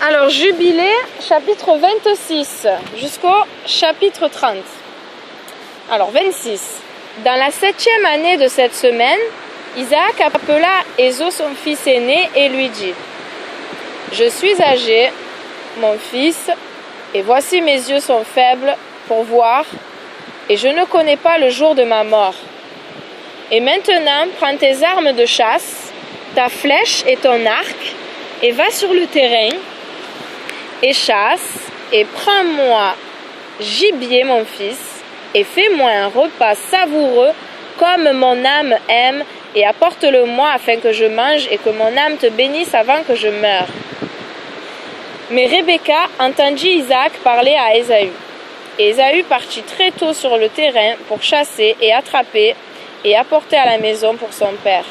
Alors, Jubilé, chapitre 26 jusqu'au chapitre 30. Alors, 26. Dans la 7e année de cette semaine, Isaac appela Ésaü son fils aîné et lui dit: Je suis âgé, mon fils, et voici mes yeux sont faibles pour voir, et je ne connais pas le jour de ma mort. Et maintenant, prends tes armes de chasse, ta flèche et ton arc, et va sur le terrain, et chasse, et prends-moi gibier, mon fils, et fais-moi un repas savoureux comme mon âme aime, et apporte-le-moi afin que je mange et que mon âme te bénisse avant que je meure. Mais Rebecca entendit Isaac parler à Ésaü. Et Ésaü partit très tôt sur le terrain pour chasser et attraper et apporter à la maison pour son père.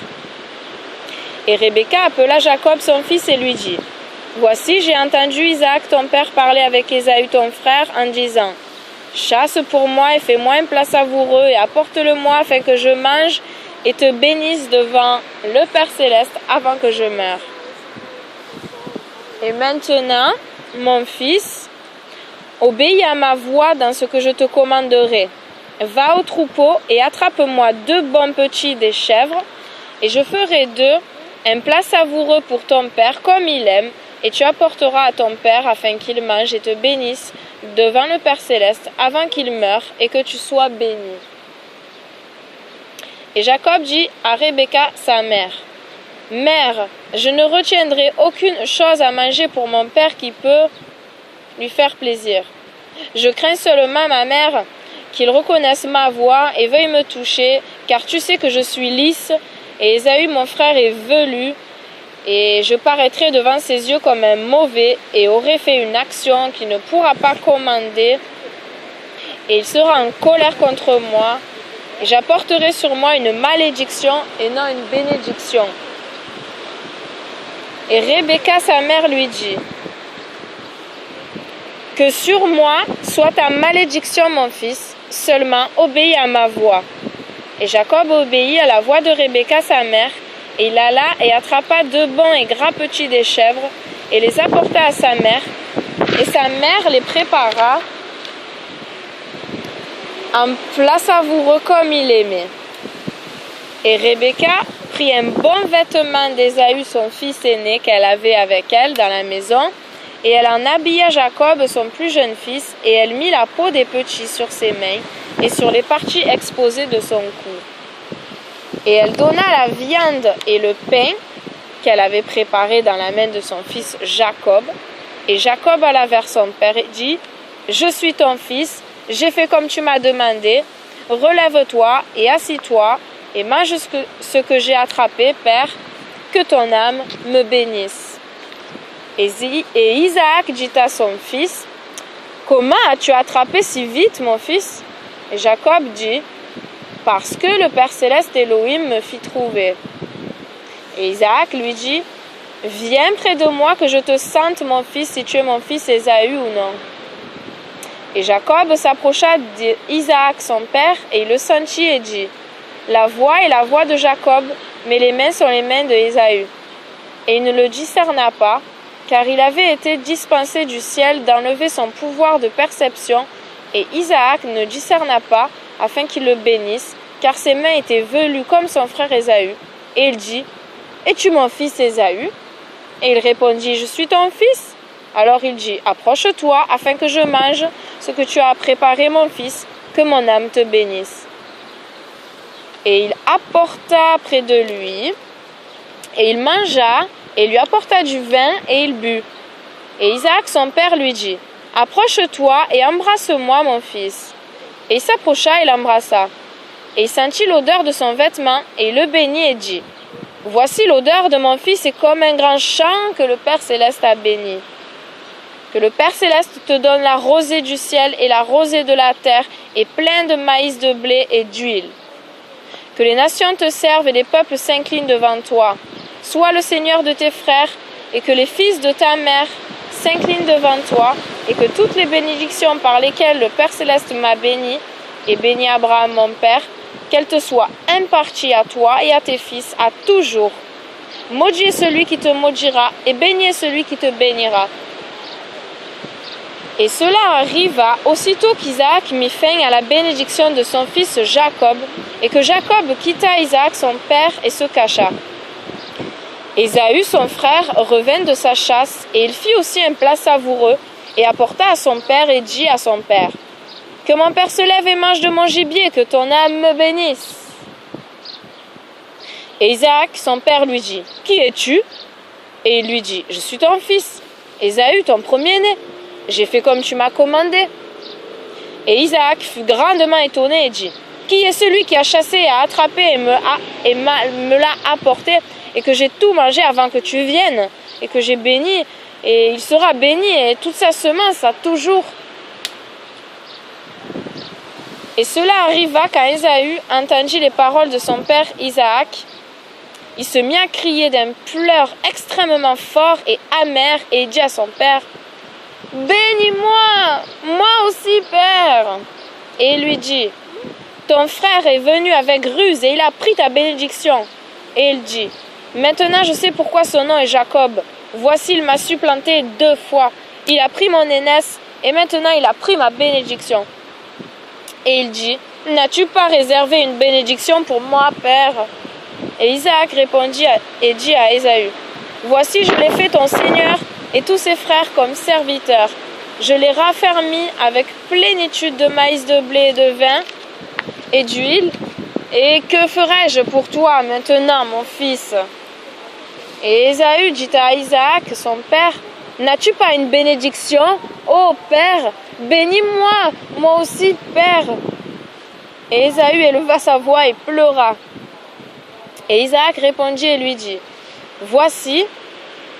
Et Rebecca appela Jacob son fils et lui dit: Voici, j'ai entendu Isaac ton père parler avec Ésaü ton frère en disant: Chasse pour moi et fais-moi un plat savoureux et apporte-le-moi afin que je mange et te bénisse devant le Père Céleste avant que je meure. Et maintenant, mon fils, obéis à ma voix dans ce que je te commanderai. Va au troupeau et attrape-moi 2 bons petits des chèvres, et je ferai d'eux un plat savoureux pour ton père comme il aime, et tu apporteras à ton père afin qu'il mange et te bénisse devant le Père Céleste avant qu'il meure et que tu sois béni. Et Jacob dit à Rebecca sa mère: Mère, je ne retiendrai aucune chose à manger pour mon père qui peut lui faire plaisir. Je crains seulement, ma mère, qu'il reconnaisse ma voix et veuille me toucher, car tu sais que je suis lisse, et Ésaü mon frère est velu, et je paraîtrai devant ses yeux comme un mauvais, et aurai fait une action qu'il ne pourra pas commander, et il sera en colère contre moi, et j'apporterai sur moi une malédiction et non une bénédiction. Et Rebecca sa mère lui dit: Que sur moi soit ta malédiction, mon fils, seulement obéis à ma voix. Et Jacob obéit à la voix de Rebecca sa mère, et il alla et attrapa 2 bons et gras petits des chèvres, et les apporta à sa mère, et sa mère les prépara en plat savoureux comme il aimait. Et Rebecca prit un bon vêtement d'Ésaü son fils aîné qu'elle avait avec elle dans la maison, et elle en habilla Jacob son plus jeune fils, et elle mit la peau des petits sur ses mains et sur les parties exposées de son cou. Et elle donna la viande et le pain qu'elle avait préparé dans la main de son fils Jacob. Et Jacob alla vers son père et dit: Je suis ton fils, j'ai fait comme tu m'as demandé, relève-toi et assis-toi, et mange ce que j'ai attrapé, Père, que ton âme me bénisse. Et Isaac dit à son fils: Comment as-tu attrapé si vite, mon fils? Et Jacob dit: Parce que le Père Céleste Elohim me fit trouver. Et Isaac lui dit: Viens près de moi que je te sente, mon fils, si tu es mon fils Ésaü ou non. Et Jacob s'approcha d'Isaac son père, et il le sentit et dit: La voix est la voix de Jacob, mais les mains sont les mains de Ésaü. Et il ne le discerna pas, car il avait été dispensé du ciel d'enlever son pouvoir de perception, et Isaac ne discerna pas, afin qu'il le bénisse, car ses mains étaient velues comme son frère Ésaü. Et il dit: Es-tu mon fils Ésaü? Et il répondit: Je suis ton fils. Alors il dit: Approche-toi, afin que je mange ce que tu as préparé, mon fils, que mon âme te bénisse. Et il apporta près de lui, et il mangea, et lui apporta du vin, et il but. Et Isaac son père lui dit: Approche-toi et embrasse-moi, mon fils. Et il s'approcha et l'embrassa. Et il sentit l'odeur de son vêtement, et il le bénit et dit: Voici l'odeur de mon fils est comme un grand champ que le Père Céleste a béni. Que le Père Céleste te donne la rosée du ciel et la rosée de la terre, et plein de maïs, de blé et d'huile. Que les nations te servent et les peuples s'inclinent devant toi. Sois le Seigneur de tes frères, et que les fils de ta mère s'inclinent devant toi, et que toutes les bénédictions par lesquelles le Père Céleste m'a béni, et béni Abraham mon père, qu'elles te soient imparties à toi et à tes fils à toujours. Maudit est celui qui te maudira, et béni est celui qui te bénira. Et cela arriva aussitôt qu'Isaac mit fin à la bénédiction de son fils Jacob, et que Jacob quitta Isaac son père et se cacha. Ésaü son frère revint de sa chasse, et il fit aussi un plat savoureux, et apporta à son père et dit à son père: que mon père se lève et mange de mon gibier, que ton âme me bénisse. Et Isaac, son père, lui dit: qui es-tu? Et il lui dit: je suis ton fils, Ésaü, ton premier-né. J'ai fait comme tu m'as commandé. Et Isaac fut grandement étonné et dit: qui est celui qui a chassé et a attrapé et me l'a apporté, et que j'ai tout mangé avant que tu viennes, et que j'ai béni, et il sera béni, et toute sa semence a toujours. Et cela arriva quand Ésaü entendit les paroles de son père Isaac. Il se mit à crier d'un pleur extrêmement fort et amer, et il dit à son père: bénis-moi, moi aussi, père. Et il lui dit: ton frère est venu avec ruse et il a pris ta bénédiction. Et il dit: maintenant je sais pourquoi son nom est Jacob. Voici, il m'a supplanté 2 fois. Il a pris mon aînesse et maintenant il a pris ma bénédiction. Et il dit: n'as-tu pas réservé une bénédiction pour moi, père? Et Isaac répondit et dit à Ésaü: voici, je l'ai fait ton seigneur et tous ses frères comme serviteurs. Je l'ai raffermi avec plénitude de maïs, de blé et de vin et d'huile. Et que ferai-je pour toi maintenant, mon fils? Et Ésaü dit à Isaac, son père: n'as-tu pas une bénédiction, ô père? Bénis-moi, moi aussi, père. Et Ésaü éleva sa voix et pleura. Et Isaac répondit et lui dit: voici,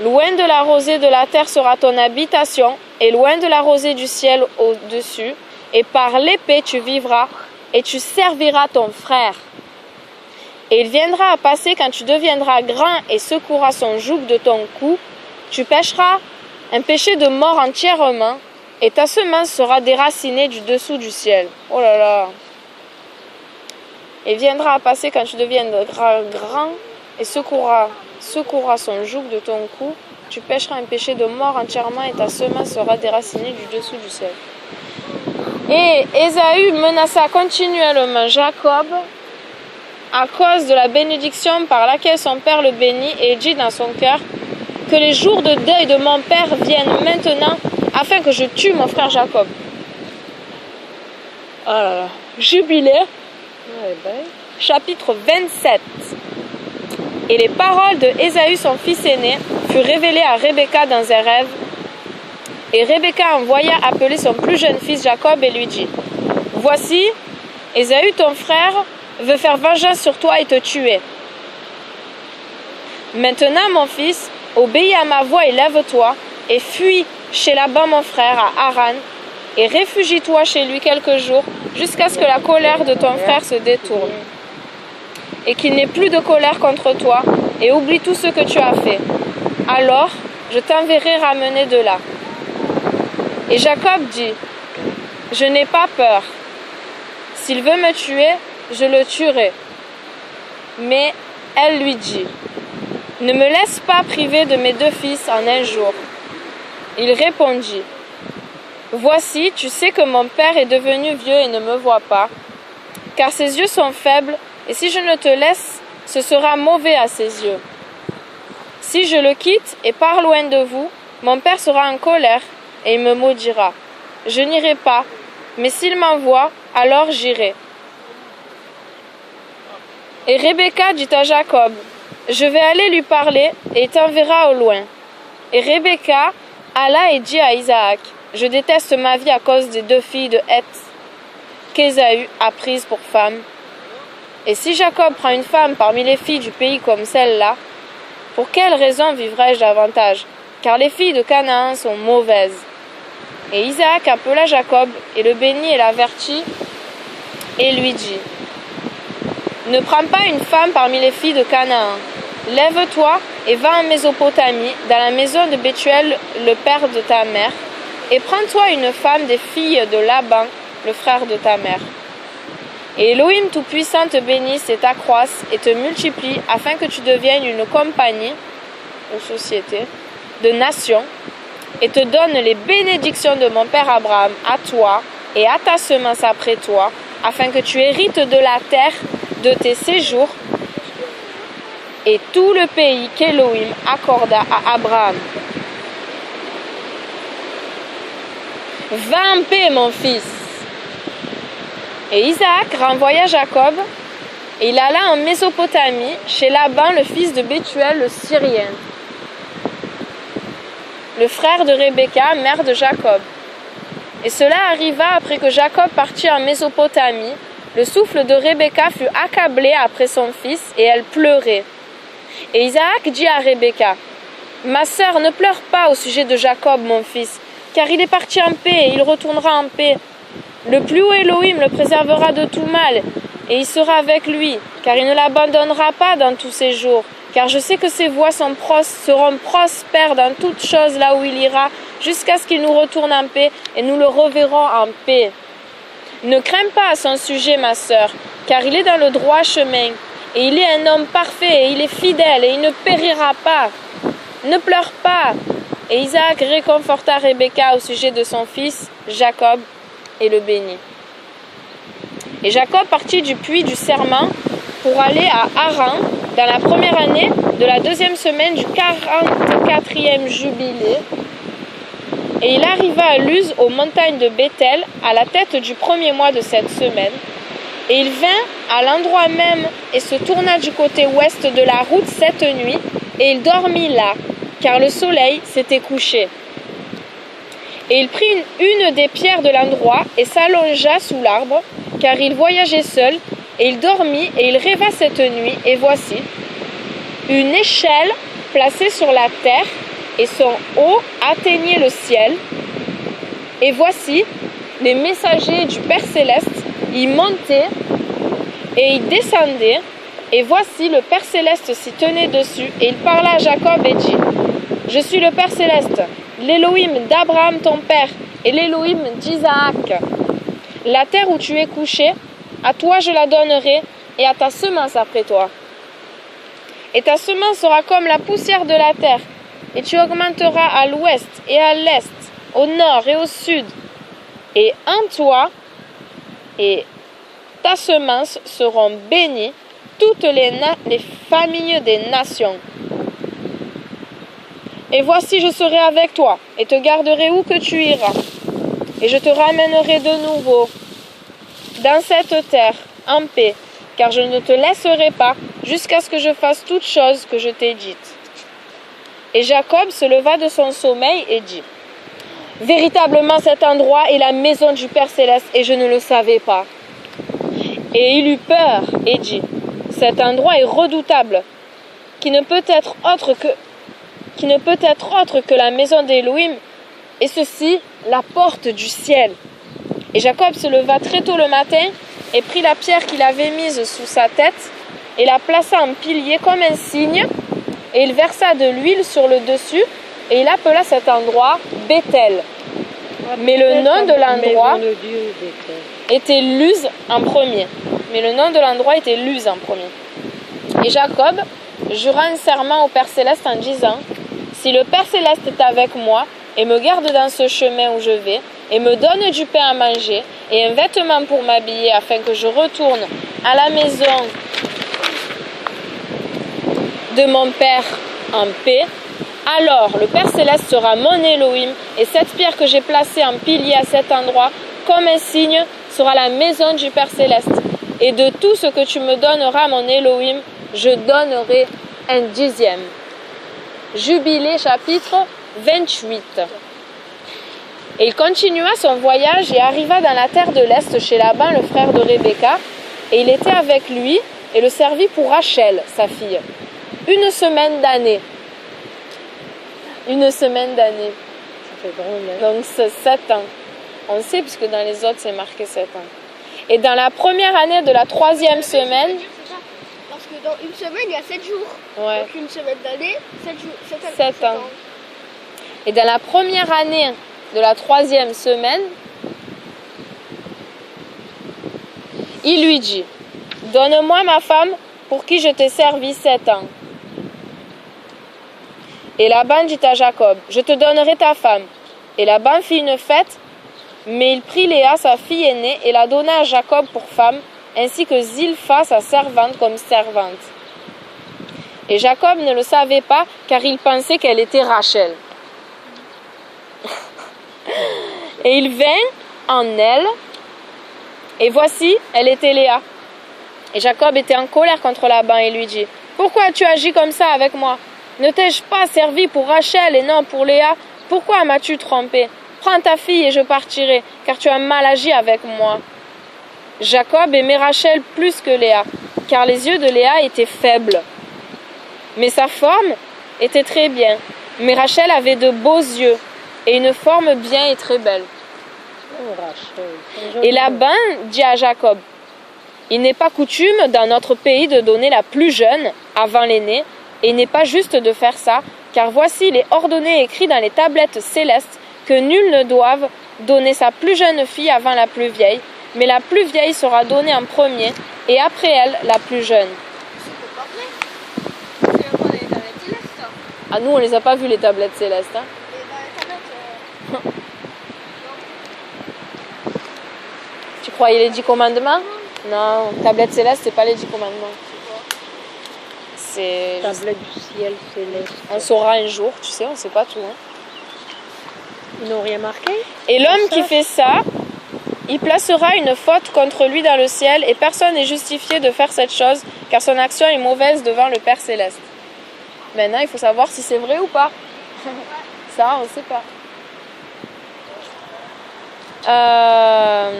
loin de la rosée de la terre sera ton habitation, et loin de la rosée du ciel au-dessus, et par l'épée tu vivras, et tu serviras ton frère. Et il viendra à passer quand tu deviendras grand et secoueras son joug de ton cou, tu pécheras un péché de mort entièrement, et ta semence sera déracinée du dessous du ciel. Oh là là! Et viendra à passer quand tu deviendras grand et secoueras son joug de ton cou, tu pécheras un péché de mort entièrement, et ta semence sera déracinée du dessous du ciel. Et Ésaü menaça continuellement Jacob à cause de la bénédiction par laquelle son père le bénit, et dit dans son cœur: que les jours de deuil de mon père viennent maintenant, afin que je tue mon frère Jacob. Oh là là. Jubilé, chapitre 27. Et les paroles de Ésaü, son fils aîné, furent révélées à Rebecca dans un rêve. Et Rebecca envoya appeler son plus jeune fils Jacob et lui dit: voici, Ésaü ton frère veut faire vengeance sur toi et te tuer. Maintenant, mon fils, obéis à ma voix et lève-toi, et fuis chez Laban mon frère à Haran, et réfugie-toi chez lui quelques jours, jusqu'à ce que la colère de ton frère se détourne, et qu'il n'ait plus de colère contre toi, et oublie tout ce que tu as fait. Alors, je t'enverrai ramener de là. Et Jacob dit: je n'ai pas peur. S'il veut me tuer, je le tuerai. Mais elle lui dit: ne me laisse pas priver de mes 2 fils en un jour. Il répondit: voici, tu sais que mon père est devenu vieux et ne me voit pas, car ses yeux sont faibles, et si je ne te laisse, ce sera mauvais à ses yeux. Si je le quitte et pars loin de vous, mon père sera en colère et il me maudira. Je n'irai pas, mais s'il m'envoie, alors j'irai. Et Rebecca dit à Jacob: je vais aller lui parler et il t'enverra au loin. Et Rebecca alla et dit à Isaac: je déteste ma vie à cause des 2 filles de Heth qu'Ésaü a prises pour femme. Et si Jacob prend une femme parmi les filles du pays comme celle-là, pour quelle raison vivrai-je davantage? Car les filles de Canaan sont mauvaises. Et Isaac appela Jacob et le bénit et l'avertit et lui dit: ne prends pas une femme parmi les filles de Canaan. Lève-toi et va en Mésopotamie, dans la maison de Bethuel, le père de ta mère, et prends-toi une femme des filles de Laban, le frère de ta mère. Et Elohim Tout-Puissant te bénisse et t'accroisse et te multiplie, afin que tu deviennes une compagnie, ou société, de nations, et te donne les bénédictions de mon père Abraham à toi et à ta semence après toi, afin que tu hérites de la terre de tes séjours et tout le pays qu'Élohim accorda à Abraham. Va en paix, mon fils. Et Isaac renvoya Jacob, et il alla en Mésopotamie, chez Laban, le fils de Bethuel, le Syrien, le frère de Rebecca, mère de Jacob. Et cela arriva après que Jacob partit en Mésopotamie. Le souffle de Rebecca fut accablé après son fils, et elle pleurait. Et Isaac dit à Rebecca, « Ma sœur, ne pleure pas au sujet de Jacob, mon fils, car il est parti en paix, et il retournera en paix. Le plus haut Elohim le préservera de tout mal, et il sera avec lui, car il ne l'abandonnera pas dans tous ses jours. Car je sais que ses voies seront prospères dans toutes choses là où il ira, jusqu'à ce qu'il nous retourne en paix, et nous le reverrons en paix. Ne crains pas à son sujet, ma sœur, car il est dans le droit chemin, et il est un homme parfait, et il est fidèle, et il ne périra pas. Ne pleure pas. » Et Isaac réconforta Rebecca au sujet de son fils, Jacob, et le bénit. Et Jacob partit du puits du serment pour aller à Haran dans la première année de la deuxième semaine du 44e jubilé. Et il arriva à Luz, aux montagnes de Béthel, à la tête du premier mois de cette semaine. Et il vint à l'endroit même et se tourna du côté ouest de la route cette nuit, et il dormit là, car le soleil s'était couché. Et il prit une des pierres de l'endroit et s'allongea sous l'arbre, car il voyageait seul, et il dormit, et il rêva cette nuit, et voici, une échelle placée sur la terre, et son haut atteignait le ciel, et voici, les messagers du Père Céleste y montaient, et y descendaient, et voici, le Père Céleste s'y tenait dessus, et il parla à Jacob et dit, « Je suis le Père Céleste, l'Élohim d'Abraham ton père, et l'Élohim d'Isaac. La terre où tu es couché, à toi je la donnerai, et à ta semence après toi. Et ta semence sera comme la poussière de la terre, et tu augmenteras à l'ouest et à l'est, au nord et au sud. Et en toi et ta semence seront bénies toutes les familles des nations. Et voici, je serai avec toi, et te garderai où que tu iras. Et je te ramènerai de nouveau dans cette terre, en paix, car je ne te laisserai pas jusqu'à ce que je fasse toutes choses que je t'ai dites. » Et Jacob se leva de son sommeil et dit, « Véritablement cet endroit est la maison du Père Céleste, et je ne le savais pas. » Et il eut peur et dit, « Cet endroit est redoutable, qui ne peut être autre que la maison d'Élohim, et ceci, la porte du ciel. » Et Jacob se leva très tôt le matin, et prit la pierre qu'il avait mise sous sa tête, et la plaça en pilier comme un signe, et il versa de l'huile sur le dessus, et il appela cet endroit Béthel. Mais le nom de l'endroit était Luz en premier. Et Jacob jura un serment au Père Céleste en disant, « Si le Père Céleste est avec moi, et me garde dans ce chemin où je vais, et me donne du pain à manger, et un vêtement pour m'habiller, afin que je retourne à la maison de mon Père en paix, alors le Père Céleste sera mon Elohim, et cette pierre que j'ai placée en pilier à cet endroit, comme un signe, sera la maison du Père Céleste. Et de tout ce que tu me donneras, mon Elohim, je donnerai un dixième. » Jubilé chapitre 28. Et il continua son voyage et arriva dans la terre de l'Est chez Laban, le frère de Rebecca, et il était avec lui et le servit pour Rachel, sa fille. Une semaine d'année. Ça fait drôle, hein? Donc c'est 7 ans. On sait puisque dans les autres c'est marqué 7 ans. Et dans la première année de la 3e semaine... Parce que dans une semaine, il y a 7 jours. Ouais. Donc une semaine d'année, 7 jours. 7 ans. Et dans la première année de la 3e semaine, il lui dit, « Donne-moi ma femme pour qui je t'ai servi 7 ans. » Et Laban dit à Jacob, je te donnerai ta femme. Et Laban fit une fête, mais il prit Léa, sa fille aînée, et la donna à Jacob pour femme, ainsi que Zilpha, sa servante, comme servante. Et Jacob ne le savait pas, car il pensait qu'elle était Rachel. Et il vint en elle, et voici, elle était Léa. Et Jacob était en colère contre Laban et lui dit, pourquoi tu agis comme ça avec moi? Ne t'ai-je pas servi pour Rachel et non pour Léa? Pourquoi m'as-tu trompé? Prends ta fille et je partirai, car tu as mal agi avec moi. Jacob aimait Rachel plus que Léa, car les yeux de Léa étaient faibles. Mais sa forme était très bien. Mais Rachel avait de beaux yeux et une forme bien et très belle. Oh, Rachel. Et Laban dit à Jacob, il n'est pas coutume dans notre pays de donner la plus jeune avant l'aînée, et il n'est pas juste de faire ça, car voici il est ordonné et écrit dans les tablettes célestes que nul ne doive donner sa plus jeune fille avant la plus vieille, mais la plus vieille sera donnée en premier, et après elle, la plus jeune. C'est pas vrai. C'est pas les tablettes célestes, ça. Ah, nous, on les a pas vues, les tablettes célestes. Hein. Et dans les tablettes, Tu croyais les 10 commandements? Non, tablette céleste, c'est pas les 10 commandements. C'est... Tablette du ciel céleste. On saura un jour, tu sais, on sait pas tout. Hein. Ils n'ont rien marqué? Et l'homme qui fait ça, il placera une faute contre lui dans le ciel, et personne n'est justifié de faire cette chose, car son action est mauvaise devant le Père Céleste. Maintenant, il faut savoir si c'est vrai ou pas. Ça, on ne sait pas. Ça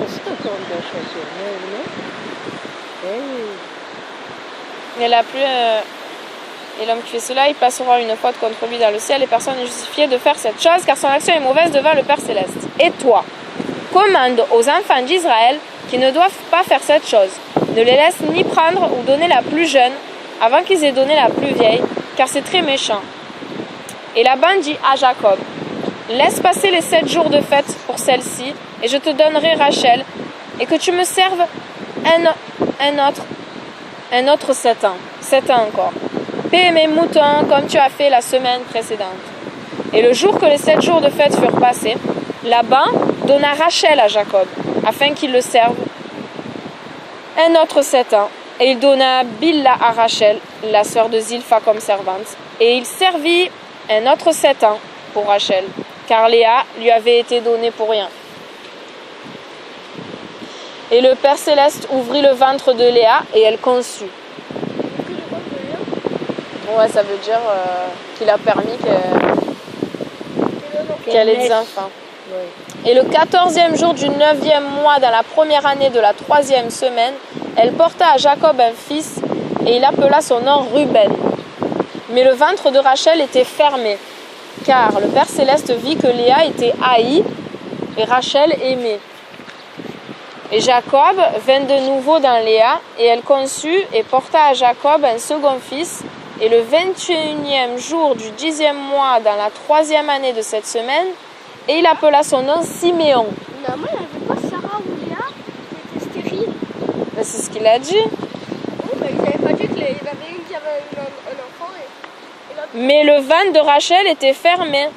c'est encore une belle chanson, non? Et la plus... Et l'homme qui fait cela, il passera une faute contre lui dans le ciel, et personne n'est justifié de faire cette chose, car son action est mauvaise devant le Père Céleste. Et toi, commande aux enfants d'Israël qui ne doivent pas faire cette chose. Ne les laisse ni prendre ou donner la plus jeune, avant qu'ils aient donné la plus vieille, car c'est très méchant. Et Laban dit à Jacob, laisse passer les 7 jours de fête pour celle-ci, et je te donnerai Rachel, et que tu me serves un autre 7 ans. 7 ans encore. Paie mes moutons comme tu as fait la semaine précédente. Et le jour que les 7 jours de fête furent passés, Laban donna Rachel à Jacob, afin qu'il le serve un autre 7 ans. Et il donna Bilha à Rachel, la sœur de Zilpha, comme servante. Et il servit un autre 7 ans pour Rachel, car Léa lui avait été donnée pour rien. Et le Père Céleste ouvrit le ventre de Léa, et elle conçut. Ouais, ça veut dire qu'il a permis qu'elle ait des enfants. Oui. Et le 14e jour du 9e mois, dans la première année de la 3e semaine, elle porta à Jacob un fils, et il appela son nom Ruben. Mais le ventre de Rachel était fermé, car le Père Céleste vit que Léa était haïe, et Rachel aimée. Et Jacob vint de nouveau dans Léa, et elle conçut, et porta à Jacob un second fils. Et le 21e jour du 10e mois, dans la 3e année de cette semaine, et il appela son nom Siméon. Normalement, il n'y avait pas Sarah ou Léa qui était stérile. Ben, c'est ce qu'il a dit. Oh, mais ils n'avaient pas dit qu'il y avait une qui avait un enfant et l'autre. Mais le ventre de Rachel était fermé.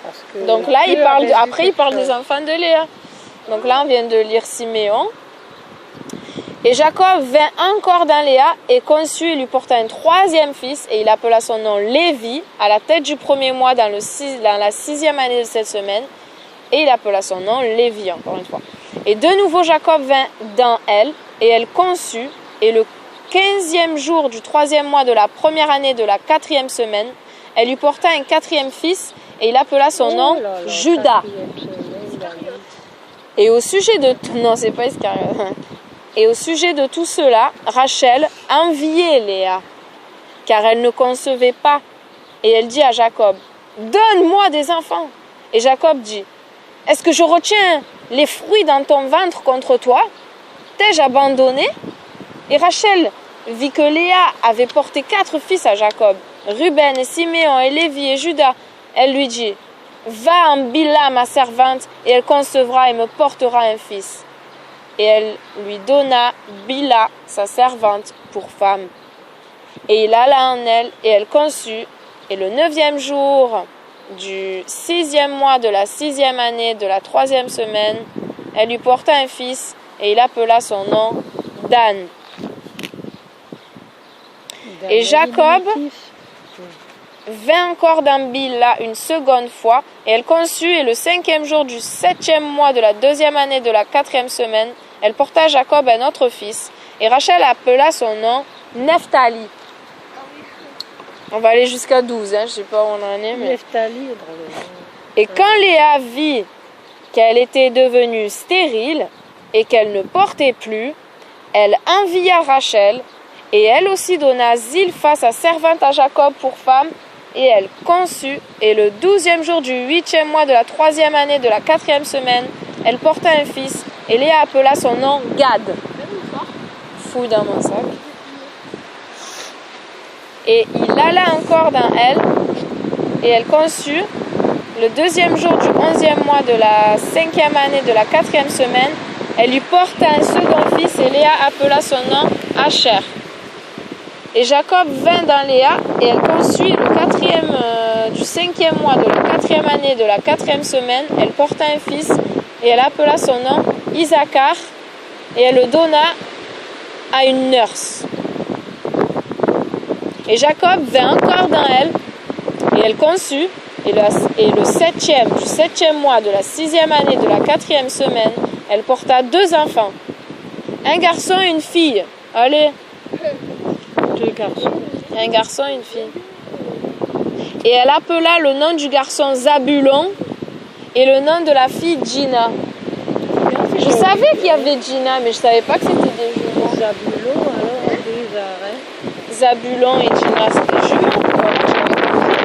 Parce que Donc là, Dieu il parle, avait après, vu il parle cette des chose. enfants de Léa. Donc là, on vient de lire Siméon. Et Jacob vint encore dans Léa et conçut et lui porta un 3e fils, et il appela son nom Lévi, à la tête du 1er mois dans la 6e année de cette semaine, et il appela son nom Lévi, encore une fois. Et de nouveau Jacob vint dans elle, et elle conçut, et le 15e jour du 3e mois de la première année de la 4e semaine, elle lui porta un 4e fils, et il appela son nom Oh là là, Judas. 4e semaine, Et au sujet de... Non, c'est pas Iscariote. Et au sujet de tout cela, Rachel enviait Léa, car elle ne concevait pas. Et elle dit à Jacob, « Donne-moi des enfants !» Et Jacob dit, « Est-ce que je retiens les fruits dans ton ventre contre toi? T'ai-je abandonné ?» Et Rachel vit que Léa avait porté 4 fils à Jacob, Ruben et Siméon et Lévi et Judas. Elle lui dit, « Va en Bilha, ma servante, et elle concevra et me portera un fils. » Et elle lui donna Bilha, sa servante, pour femme. Et il alla en elle, et elle conçut. Et le 9e jour du 6e mois de la 6e année de la 3e semaine, elle lui porta un fils, et il appela son nom Dan. Et Jacob vint encore dans Bila une seconde fois, et elle conçut, et le 5e jour du 7e mois de la 2e année de la 4e semaine, elle porta à Jacob un autre fils, et Rachel appela son nom Nephtali. On va aller jusqu'à 12, je sais pas où on en est. Mais... Nephtali, Et quand Léa vit qu'elle était devenue stérile et qu'elle ne portait plus, elle envia Rachel, et elle aussi donna Zilpha, sa servante, à Jacob pour femme, et elle conçut, et le 12e jour du 8e mois de la 3e année de la 4e semaine, elle porta un fils, et Léa appela son nom Gad. Fouille dans mon sac. Et il alla encore dans elle, et elle conçut, le 2e jour du 11e mois de la 5e année de la 4e semaine, elle lui porta un second fils, et Léa appela son nom Asher. Et Jacob vint dans Léa, et elle conçut, et le 4e du 5e mois de la 4e année de la 4e semaine, elle porta un fils, et elle appela son nom Isaacar, et elle le donna à une nurse. Et Jacob vint encore dans elle, et elle conçut, et le 7e du 7e mois de la 6e année de la 4e semaine, elle porta 2 enfants, un garçon et une fille. Allez, 2 garçons. un garçon et une fille. Et elle appela le nom du garçon Zabulon, et le nom de la fille Gina. Je savais qu'il y avait Gina, mais je savais pas que c'était des jumeaux. Zabulon, alors on dit Zareh. Zabulon et Gina, c'est des jumeaux, quoi.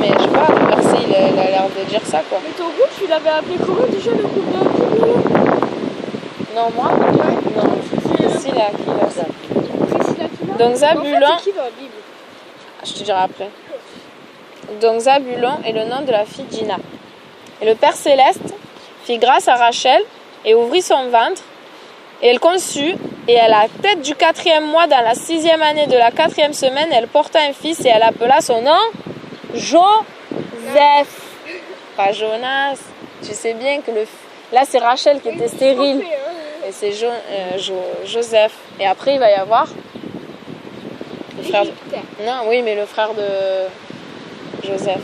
Mais je sais pas, le verset, il a l'air de dire ça, quoi. Mais ton groupe, tu l'avais appelé comment déjà le groupe de Non, moi? Non, c'est Priscilla qui l'a ça. Priscilla qui l'a. Donc Zabulon, En fait, c'est qui dans la Bible? je te dirai après. Donc Zabulon est le nom de la fille Gina. Et le Père Céleste fit grâce à Rachel et ouvrit son ventre, et elle conçut, et à la tête du 4e mois, dans la 6e année de la 4e semaine, elle porta un fils, et elle appela son nom Joseph. Pas Jonas. Tu sais bien que là c'est Rachel qui était stérile, et c'est Joseph. Et après il va y avoir le frère Non, oui, mais le frère de Joseph.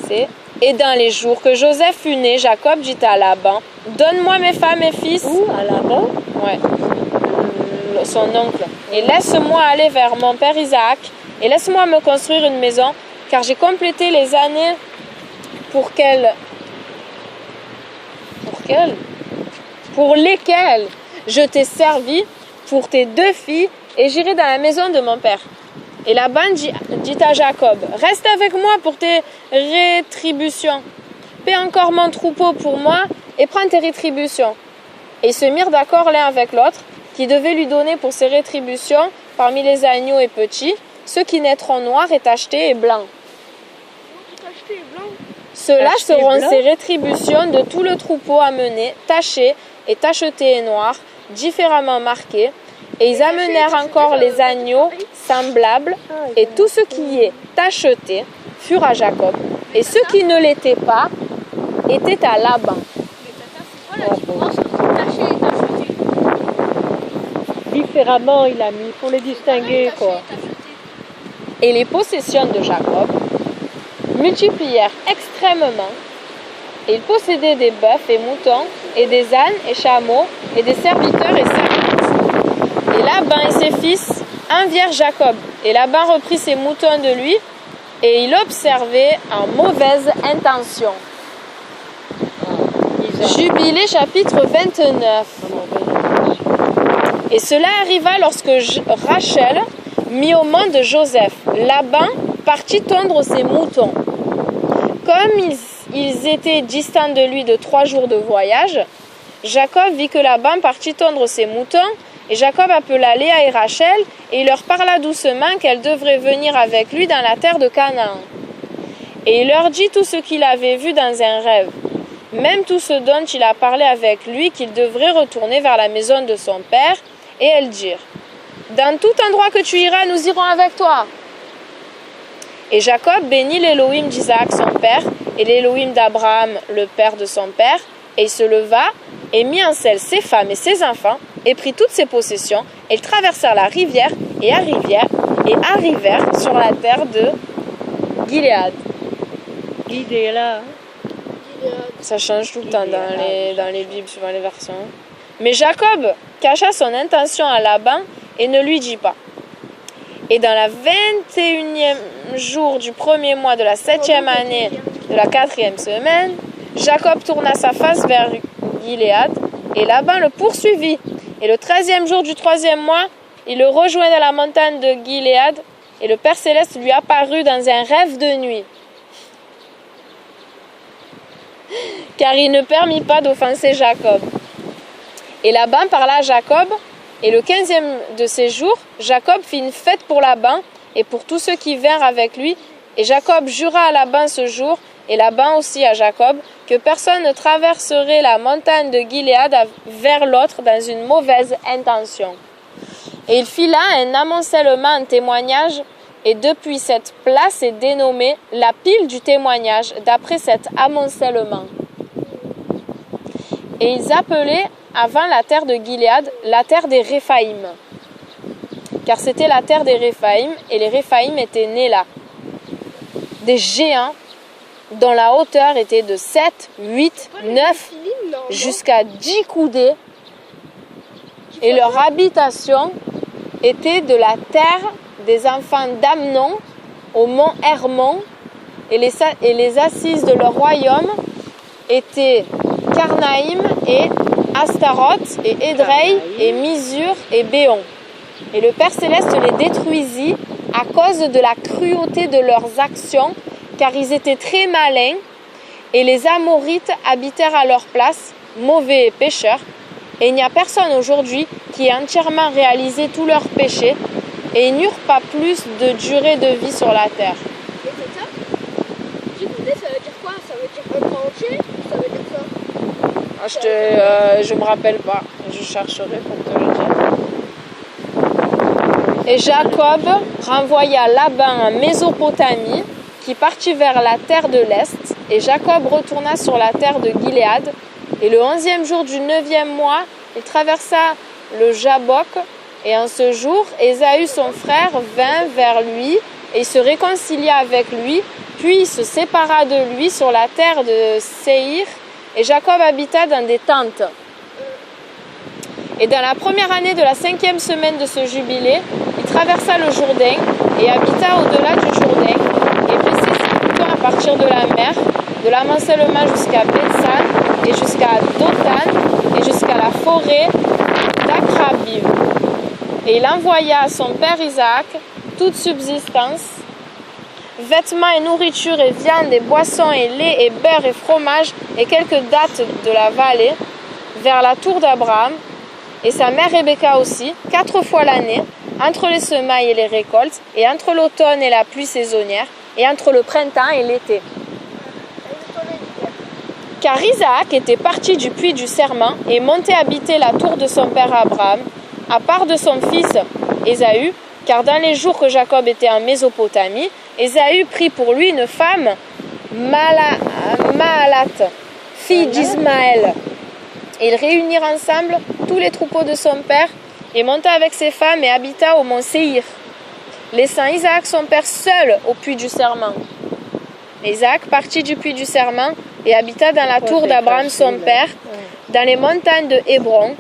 C'est... Et dans les jours que Joseph fut né, Jacob dit à Laban, donne-moi mes femmes et fils. Où? À Laban? Ouais. Son oncle. Et laisse-moi aller vers mon père Isaac, et laisse-moi me construire une maison, car j'ai complété les années pour lesquelles je t'ai servi pour tes 2 filles, et j'irai dans la maison de mon père. Et Laban dit à Jacob, reste avec moi pour tes rétributions. Paie encore mon troupeau pour moi et prends tes rétributions. Et ils se mirent d'accord l'un avec l'autre, qui devait lui donner pour ses rétributions, parmi les agneaux et petits, ceux qui naîtront noirs et tachetés et blancs. Ceux-là seront ses rétributions de tout le troupeau amené, taché et tacheté et noir, différemment marqués. Et ils amenèrent encore les agneaux semblables, et tout ce qui est tacheté furent à Jacob, et ceux qui ne l'étaient pas étaient à Laban. Différemment, il a mis pour les distinguer, quoi. Et les possessions de Jacob multiplièrent extrêmement, et il possédait des bœufs et moutons, et des ânes et chameaux, et des serviteurs et servitrices. Et Laban et ses fils envièrent Jacob, et Laban reprit ses moutons de lui, et il observait en mauvaise intention. Jubilé chapitre 29. Et cela arriva lorsque Rachel mit au monde Joseph. Laban partit tondre ses moutons. Comme ils étaient distants de lui de 3 jours de voyage, Jacob vit que Laban partit tondre ses moutons, et Jacob appela Léa et Rachel, et il leur parla doucement qu'elles devraient venir avec lui dans la terre de Canaan. Et il leur dit tout ce qu'il avait vu dans un rêve, même tout ce dont il a parlé avec lui, qu'il devrait retourner vers la maison de son père. Et elles dirent, dans tout endroit que tu iras, nous irons avec toi. Et Jacob bénit l'Élohim d'Isaac son père et l'Élohim d'Abraham le père de son père. Et il se leva et mit en selle ses femmes et ses enfants et prit toutes ses possessions. Et ils traversèrent la rivière et arrivèrent sur la terre de Gilead. Guidé là. Ça change tout le temps dans les Bibles, suivant les versions. Mais Jacob cacha son intention à Laban et ne lui dit pas. Et dans la 21e jour du premier mois de la 7e année de la 4e semaine, Jacob tourna sa face vers Gilead et Laban le poursuivit. Et le 13e jour du 3e mois, il le rejoint dans la montagne de Gilead et le Père Céleste lui apparut dans un rêve de nuit. Car il ne permit pas d'offenser Jacob. Et Laban parla à Jacob, et le 15e de ces jours, Jacob fit une fête pour Laban et pour tous ceux qui vinrent avec lui. Et Jacob jura à Laban ce jour, et Laban aussi à Jacob, que personne ne traverserait la montagne de Gilead vers l'autre dans une mauvaise intention. Et il fit là un amoncellement en témoignage, et depuis cette place est dénommée la pile du témoignage, d'après cet amoncellement. Et ils appelaient avant la terre de Gilead la terre des Réphaïm, car c'était la terre des Réphaïm, et les Réphaïm étaient nés là. Des géants dont la hauteur était de 7, 8, 9, jusqu'à 10 coudées, et leur habitation était de la terre des enfants d'Amnon au mont Hermon, et les assises de leur royaume étaient Carnaïm et Astaroth et Édrei et Misur et Béon. Et le Père Céleste les détruisit à cause de la cruauté de leurs actions, car ils étaient très malins, et les Amorites habitèrent à leur place, mauvais et pécheurs. Et il n'y a personne aujourd'hui qui ait entièrement réalisé tous leurs péchés, et ils n'eurent pas plus de durée de vie sur la terre. Et c'est ça? Du coup, ça veut dire quoi? Ça veut dire un grand entier? Ça veut dire quoi? Je me rappelle pas, je chercherai pour te le dire. Et Jacob renvoya Laban en Mésopotamie, qui partit vers la terre de l'Est, et Jacob retourna sur la terre de Gilead, et le 11e jour du 9e mois, il traversa le Jabbok, et en ce jour, Ésaü son frère vint vers lui, et il se réconcilia avec lui, puis il se sépara de lui sur la terre de Séhir, et Jacob habita dans des tentes. Et dans la première année de la 5e semaine de ce jubilé, il traversa le Jourdain et habita au-delà du Jourdain et fit ses 7 ans à partir de la mer, de l'amoncellement jusqu'à Bethsan et jusqu'à Dothan et jusqu'à la forêt d'Akrabim. Et il envoya à son père Isaac toute subsistance, vêtements et nourriture et viande et boissons et lait et beurre et fromage et quelques dattes de la vallée vers la tour d'Abraham, et sa mère Rebecca aussi, 4 fois l'année, entre les semailles et les récoltes, et entre l'automne et la pluie saisonnière, et entre le printemps et l'été. Car Isaac était parti du puits du serment et montait habiter la tour de son père Abraham, à part de son fils Ésaü, car dans les jours que Jacob était en Mésopotamie, Ésaü prit pour lui une femme, Maalat, fille d'Ismaël. Et ils réunirent ensemble tous les troupeaux de son père et monta avec ses femmes et habita au mont Séhir, laissant Isaac son père seul au puits du serment. Isaac partit du puits du serment et habita dans la tour d'Abraham son père, dans les montagnes de Hébron.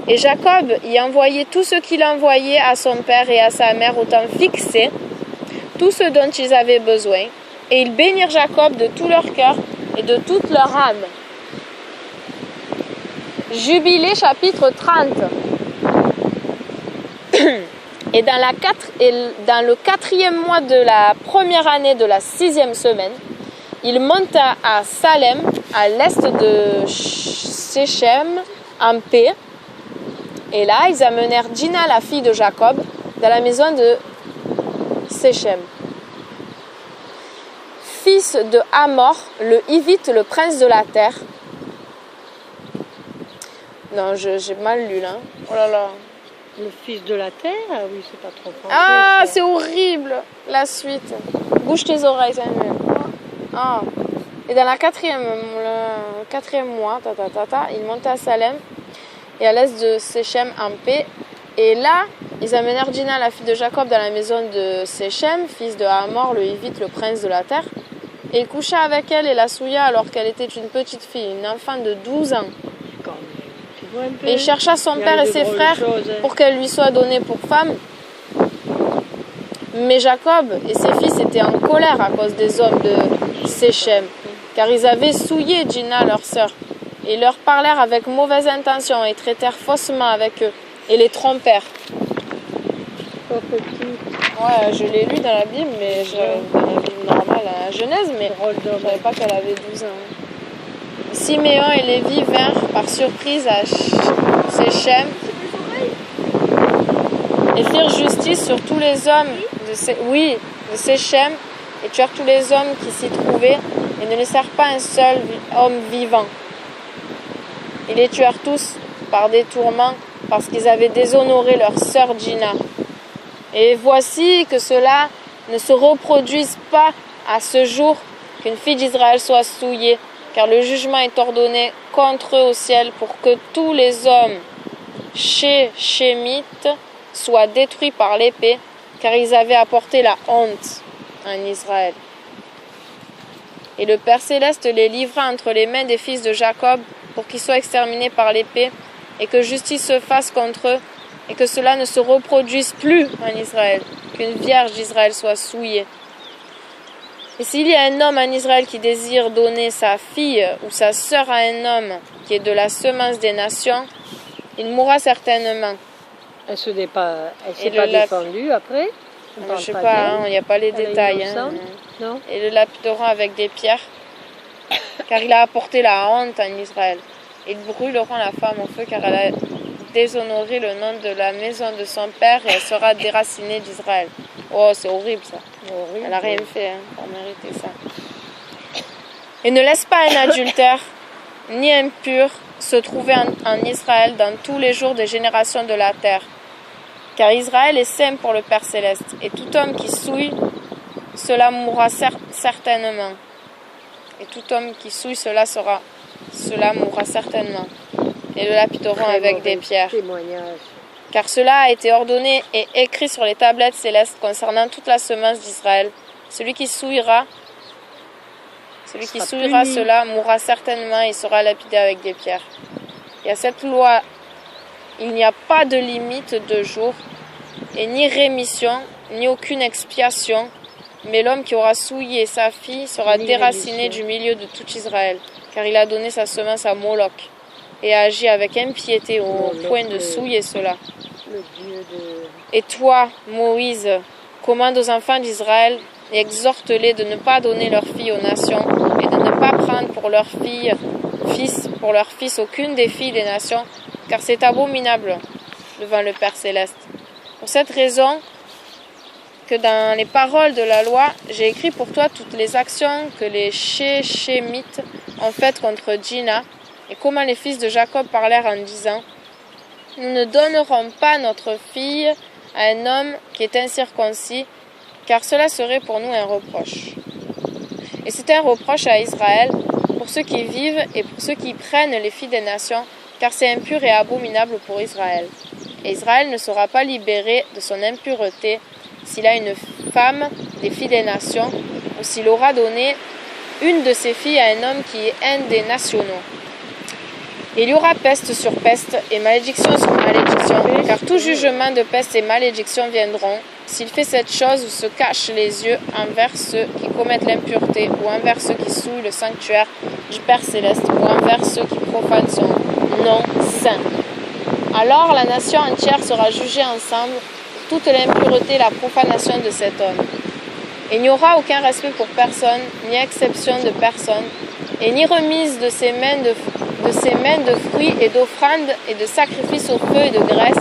Et Jacob y envoyait tout ce qu'il envoyait à son père et à sa mère au temps fixé, tout ce dont ils avaient besoin. Et ils bénirent Jacob de tout leur cœur et de toute leur âme. Jubilé chapitre 30. Et dans le 4e mois de la première année de la 6e semaine, il monta à Salem, à l'est de Séchem, en paix. Et là, ils amenèrent Dina, la fille de Jacob, dans la maison de Séchem, fils de Hamor, le Hivite, le prince de la terre. Non, j'ai mal lu là. Oh là là. Le fils de la terre, ah oui, c'est pas trop français. Ah, ça. c'est horrible, la suite. Bouge tes oreilles, ça même. Ah. Et dans le quatrième mois, ils montaient à Salem et à l'est de Séchem en paix. Et là, ils amenèrent Dina, la fille de Jacob, dans la maison de Séchem, fils de Hamor, le Hivite, le prince de la terre. Et il coucha avec elle et la souilla alors qu'elle était une petite fille, une enfant de 12 ans. Quand même. Tu vois un peu, Et il chercha son il y a père et de ses drôles frères choses, hein. pour qu'elle lui soit donnée pour femme. Mais Jacob et ses fils étaient en colère à cause des hommes de Séchem, car ils avaient souillé Dina, leur sœur, et leur parlèrent avec mauvaise intention et traitèrent faussement avec eux, et les trompèrent. Pas petit, Ouais, je l'ai lu dans la Bible, mais dans la Bible normale, à la Genèse, mais drôle je d'homme. savais pas qu'elle avait 12 ans. Siméon et Lévi vinrent par surprise à Séchem et firent justice sur tous les hommes de Séchem et tuèrent tous les hommes qui s'y trouvaient et ne laissèrent pas un seul homme vivant. Ils les tuèrent tous par détournement parce qu'ils avaient déshonoré leur sœur Dina. Et voici que cela ne se reproduise pas à ce jour qu'une fille d'Israël soit souillée, car le jugement est ordonné contre eux au ciel pour que tous les hommes Shémites soient détruits par l'épée, car ils avaient apporté la honte en Israël. Et le Père Céleste les livra entre les mains des fils de Jacob pour qu'ils soient exterminés par l'épée, et que justice se fasse contre eux, et que cela ne se reproduise plus en Israël, qu'une vierge d'Israël soit souillée. Et s'il y a un homme en Israël qui désire donner sa fille ou sa sœur à un homme qui est de la semence des nations, il mourra certainement. Elle s'est pas Et défendue après. On Je parle sais pas pas, d'elle. il n'y a pas les Elle est détails. innocente, non? Et le lapideront avec des pierres, car il a apporté la honte en Israël. Ils brûleront la femme au feu, car elle a déshonoré le nom de la maison de son père, et elle sera déracinée d'Israël. Oh, c'est horrible ça. Horrible. Elle n'a rien fait pour mériter ça. Et ne laisse pas un adultère ni impur se trouver en Israël dans tous les jours des générations de la terre. Car Israël est saint pour le Père Céleste, et tout homme qui souille, cela mourra certainement. Et tout homme qui souille, cela mourra certainement. Et le lapideront avec des pierres. Témoignage. Car cela a été ordonné et écrit sur les tablettes célestes concernant toute la semence d'Israël. Celui qui souillera cela mourra certainement et sera lapidé avec des pierres. Et à cette loi, il n'y a pas de limite de jour, et ni rémission, ni aucune expiation, mais l'homme qui aura souillé sa fille sera déraciné du milieu de tout Israël, car il a donné sa semence à Moloch, et a agi avec impiété au point de souiller cela. Le Dieu de... Et toi, Moïse, commande aux enfants d'Israël et exhorte-les de ne pas donner leur fille aux nations et de ne pas prendre pour leur fils aucune des filles des nations, car c'est abominable devant le Père Céleste. Pour cette raison que dans les paroles de la loi, j'ai écrit pour toi toutes les actions que les Shémites ont faites contre Dina, et comment les fils de Jacob parlèrent en disant: nous ne donnerons pas notre fille à un homme qui est incirconcis, car cela serait pour nous un reproche. Et c'était un reproche à Israël, pour ceux qui vivent et pour ceux qui prennent les filles des nations, car c'est impur et abominable pour Israël. Et Israël ne sera pas libéré de son impureté s'il a une femme des filles des nations, ou s'il aura donné une de ses filles à un homme qui est un des nationaux. Il y aura peste sur peste et malédiction sur malédiction, car tout jugement de peste et malédiction viendront s'il fait cette chose ou se cache les yeux envers ceux qui commettent l'impureté, ou envers ceux qui souillent le sanctuaire du Père Céleste, ou envers ceux qui profanent son nom saint. Alors la nation entière sera jugée ensemble pour toute l'impureté et la profanation de cet homme. Et il n'y aura aucun respect pour personne, ni exception de personne, et ni remise de ses mains de fruits et d'offrandes et de sacrifices au feu et de graisse,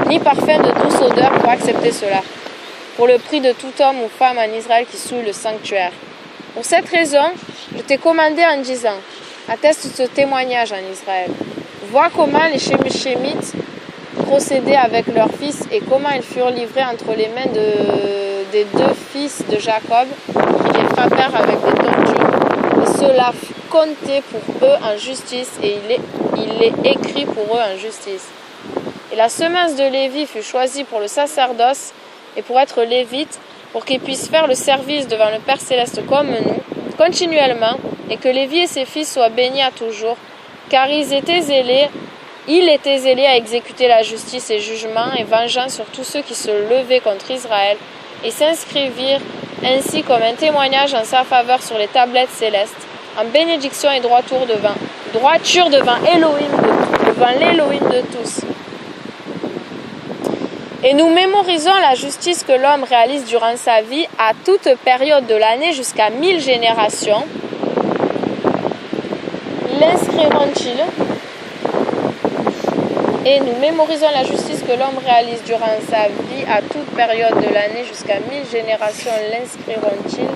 ni parfum de douce odeur pour accepter cela, pour le prix de tout homme ou femme en Israël qui souille le sanctuaire. Pour cette raison, je t'ai commandé en disant: atteste ce témoignage en Israël. Vois comment les Shémites procédé avec leurs fils et comment ils furent livrés entre les mains des deux fils de Jacob, qui les frappèrent avec des tortures. Et cela fut compté pour eux en justice, et il est écrit pour eux en justice. Et la semence de Lévi fut choisie pour le sacerdoce et pour être lévite, pour qu'ils puissent faire le service devant le Père Céleste comme nous, continuellement, et que Lévi et ses fils soient bénis à toujours, car il était zélé à exécuter la justice et jugement et vengeance sur tous ceux qui se levaient contre Israël, et s'inscrivirent ainsi comme un témoignage en sa faveur sur les tablettes célestes, en bénédiction et droiture devant l'Élohim de tous. Et nous mémorisons la justice que l'homme réalise durant sa vie à toute période de l'année jusqu'à 1000 générations. L'inscriront-ils? Et nous mémorisons la justice que l'homme réalise durant sa vie à toute période de l'année jusqu'à 1000 générations. L'inscriront-ils?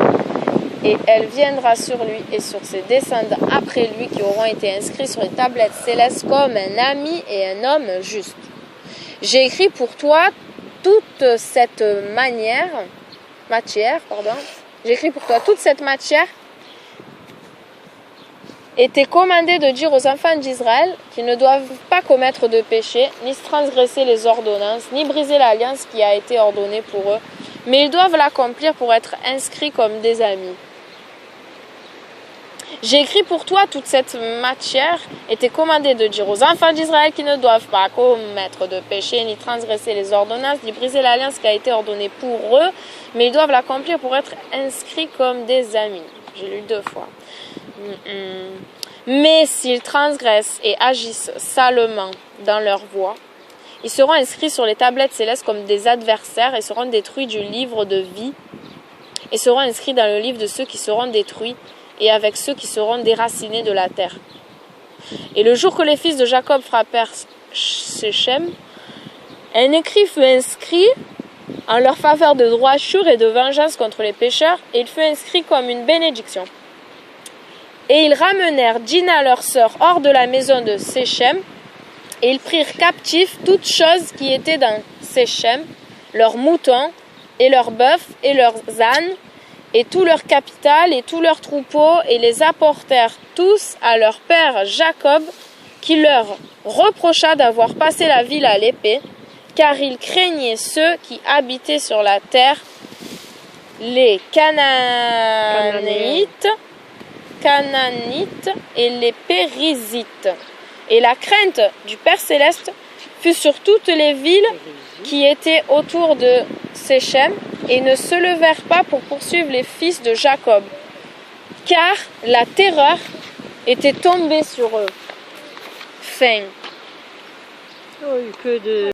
Et elle viendra sur lui et sur ses descendants après lui qui auront été inscrits sur les tablettes célestes comme un ami et un homme juste. J'ai écrit pour toi toute cette matière. J'écris pour toi toute cette matière. Et t'est commandé de dire aux enfants d'Israël qu'ils ne doivent pas commettre de péché, ni transgresser les ordonnances, ni briser l'alliance qui a été ordonnée pour eux, mais ils doivent l'accomplir pour être inscrits comme des amis. J'ai écrit pour toi toute cette matière et t'es commandé de dire aux enfants d'Israël qu'ils ne doivent pas commettre de péché, ni transgresser les ordonnances, ni briser l'alliance qui a été ordonnée pour eux, mais ils doivent l'accomplir pour être inscrits comme des amis. J'ai lu 2 fois. Mais s'ils transgressent et agissent salement dans leur voie, ils seront inscrits sur les tablettes célestes comme des adversaires et seront détruits du livre de vie et seront inscrits dans le livre de ceux qui seront détruits et avec ceux qui seront déracinés de la terre. Et le jour que les fils de Jacob frappèrent Séchem, un écrit fut inscrit en leur faveur de droiture et de vengeance contre les pécheurs, et il fut inscrit comme une bénédiction. Et ils ramenèrent Dina leur sœur hors de la maison de Séchem, et ils prirent captifs toutes choses qui étaient dans Séchem, leurs moutons, et leurs bœufs, et leurs ânes, et tout leur capital, et tout leur troupeau, et les apportèrent tous à leur père Jacob, qui leur reprocha d'avoir passé la ville à l'épée, car il craignait ceux qui habitaient sur la terre, les Cananéites et les Périzites. Et la crainte du Père Céleste fut sur toutes les villes qui étaient autour de Séchem, et ne se levèrent pas pour poursuivre les fils de Jacob, car la terreur était tombée sur eux. Fin. Oh, que de...